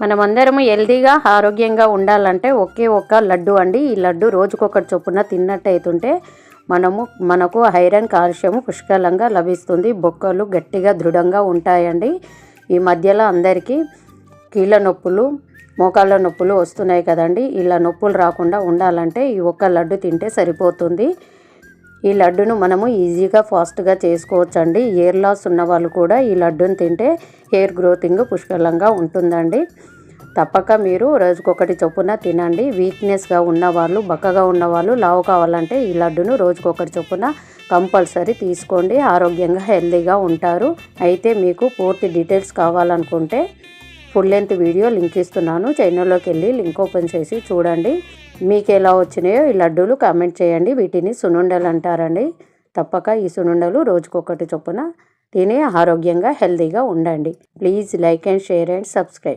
మనమందరము హెల్తీగా ఆరోగ్యంగా ఉండాలంటే ఒకే ఒక లడ్డు అండి. ఈ లడ్డు రోజుకొకటి చొప్పున తిన్నట్టయితుంటే మనకు ఐరన్ కాల్షియం పుష్కలంగా లభిస్తుంది. బొక్కలు గట్టిగా దృఢంగా ఉంటాయండి. ఈ మధ్యలో అందరికీ కీళ్ళ నొప్పులు మోకాళ్ళ నొప్పులు వస్తున్నాయి కదండి. ఇలా నొప్పులు రాకుండా ఉండాలంటే ఈ ఒక్క లడ్డు తింటే సరిపోతుంది. ఈ లడ్డును మనము ఈజీగా ఫాస్ట్గా చేసుకోవచ్చండి. హెయిర్ లాస్ ఉన్న వాళ్ళు కూడా ఈ లడ్డును తింటే హెయిర్ గ్రోతింగ్ పుష్కలంగా ఉంటుందండి. తప్పక మీరు రోజుకొకటి చొప్పున తినండి. వీక్నెస్గా ఉన్నవాళ్ళు, బక్కగా ఉన్నవాళ్ళు, లావు కావాలంటే ఈ లడ్డును రోజుకొకటి చొప్పున కంపల్సరీ తీసుకోండి. ఆరోగ్యంగా హెల్తీగా ఉంటారు. అయితే మీకు పూర్తి డీటెయిల్స్ కావాలనుకుంటే ఫుల్ లెంత్ వీడియో లింక్ ఇస్తున్నాను. ఛానల్లోకి వెళ్ళి లింక్ ఓపెన్ చేసి చూడండి. మీకు ఎలా వచ్చినాయో ఈ లడ్డూలు కామెంట్ చేయండి. వీటిని సునుండలు అంటారండి. తప్పక ఈ సునుండలు రోజుకొకటి చొప్పున తిని ఆరోగ్యంగా హెల్తీగా ఉండండి. Please like and share and subscribe.